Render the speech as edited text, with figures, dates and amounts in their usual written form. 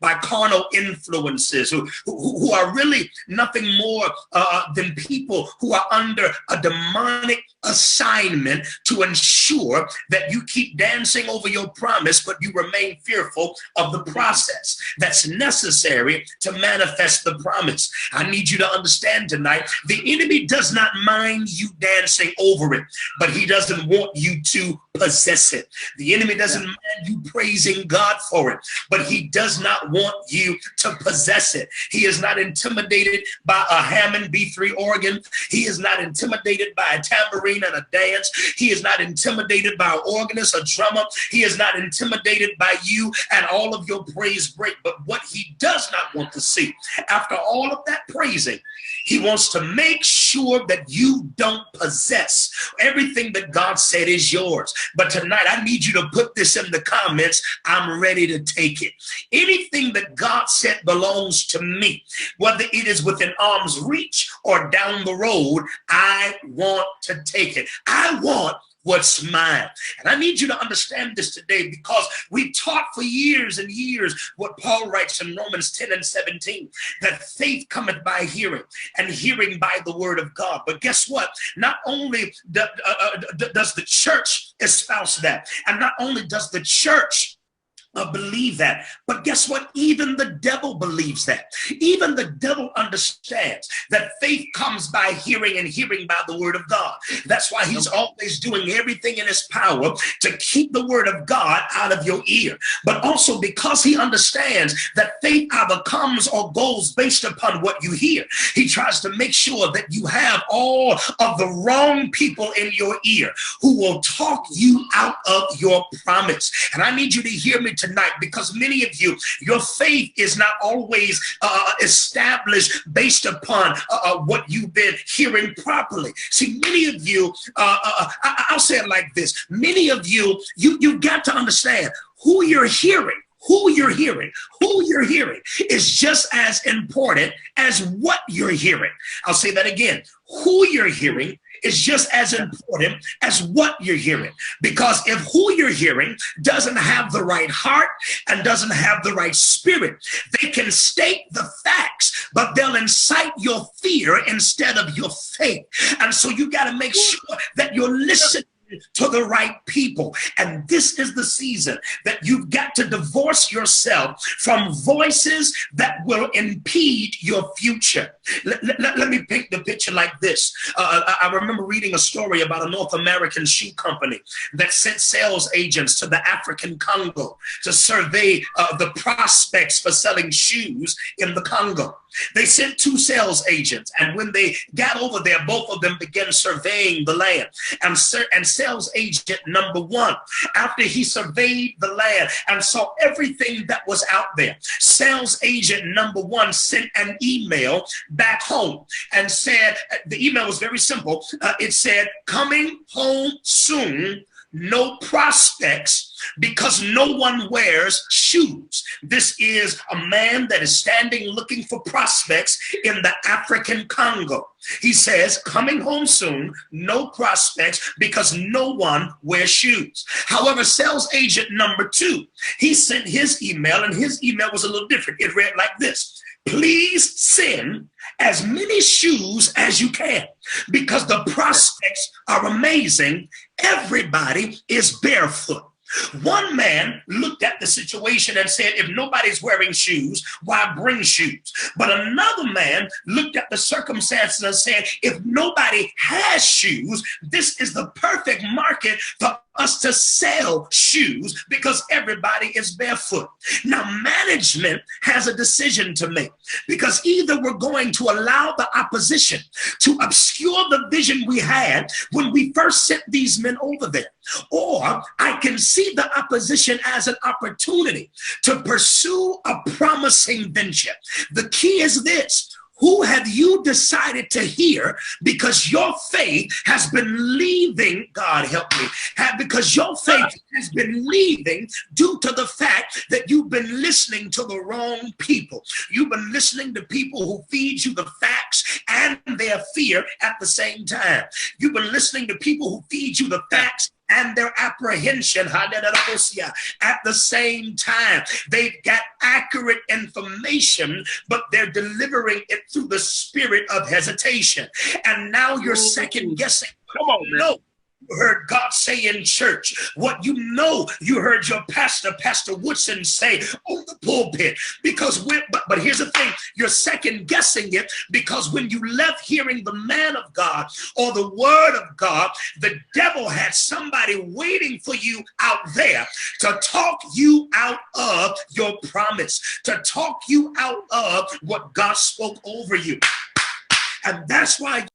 by carnal influences, who are really nothing more than people who are under a demonic assignment to ensure that you keep dancing over your promise, but you remain fearful of the process that's necessary to manifest the promise. I need you to understand tonight, the enemy does not mind you dancing over it, but he doesn't want you to possess it. The enemy doesn't mind you praising God for it, but he does not want you to possess it. He is not intimidated by a Hammond B3 organ. He is not intimidated by a tambourine and a dance. He is not intimidated by an organist, a drummer. He is not intimidated by you and all of your praise break. But what he does not want to see, after all of that praising, he wants to make sure that you don't possess everything that God said is yours. But tonight, I need you to put this in the comments. I'm ready to take it. Anything that God said belongs to me, whether it is within arm's reach or down the road, I want to take it. I want what's mine. And I need you to understand this today, because we taught for years and years what Paul writes in Romans 10:17, that faith cometh by hearing, and hearing by the word of God. But guess what? Not only does the church espouse that, and not only does the church believe that, but guess what? Even the devil believes that. Even the devil understands that faith comes by hearing, and hearing by the word of God. That's why he's always doing everything in his power to keep the word of God out of your ear. But also because he understands that faith either comes or goes based upon what you hear, he tries to make sure that you have all of the wrong people in your ear who will talk you out of your promise. And I need you to hear me tonight, because many of you, your faith is not always established based upon what you've been hearing properly. See, many of you, I'll say it like this. Many of you, you've got to understand who you're hearing. Who you're hearing is just as important as what you're hearing. I'll say that again. Who you're hearing is just as important as what you're hearing. Because if who you're hearing doesn't have the right heart and doesn't have the right spirit, they can state the facts, but they'll incite your fear instead of your faith. And so you got to make sure that you're listening to the right people. And this is the season that you've got to divorce yourself from voices that will impede your future. Let me paint the picture like this. I remember reading a story about a North American shoe company that sent sales agents to the African Congo to survey the prospects for selling shoes in the Congo. They sent 2 sales agents, and when they got over there, both of them began surveying the land. And sales agent number 1, after he surveyed the land and saw everything that was out there, sales agent number 1 sent an email back home and said, the email was very simple. It said, "Coming home soon, no prospects, because no one wears shoes." This is a man that is standing looking for prospects in the African Congo. He says, "Coming home soon, no prospects, because no one wears shoes." However, sales agent number 2, he sent his email, and his email was a little different. It read like this: "Please send as many shoes as you can, because the prospects are amazing. Everybody is barefoot." One man looked at the situation and said, if nobody's wearing shoes, why bring shoes? But another man looked at the circumstances and said, if nobody has shoes, this is the perfect market for us to sell shoes, because everybody is barefoot. Now, management has a decision to make, because either we're going to allow the opposition to obscure the vision we had when we first sent these men over there, or I can see the opposition as an opportunity to pursue a promising venture. The key is this: who have you decided to hear? Because your faith has been leaving, God help me, because your faith has been leaving due to the fact that you've been listening to the wrong people. You've been listening to people who feed you the facts and their fear at the same time. You've been listening to people who feed you the facts and their apprehension at the same time. They've got accurate information, but they're delivering it through the spirit of hesitation. And now you're second guessing. Come on, man. No. You heard God say in church, what you know, you heard your pastor, Pastor Woodson, say on the pulpit. Because but here's the thing, you're second guessing it, because when you left hearing the man of God or the word of God, the devil had somebody waiting for you out there to talk you out of your promise, to talk you out of what God spoke over you. And that's why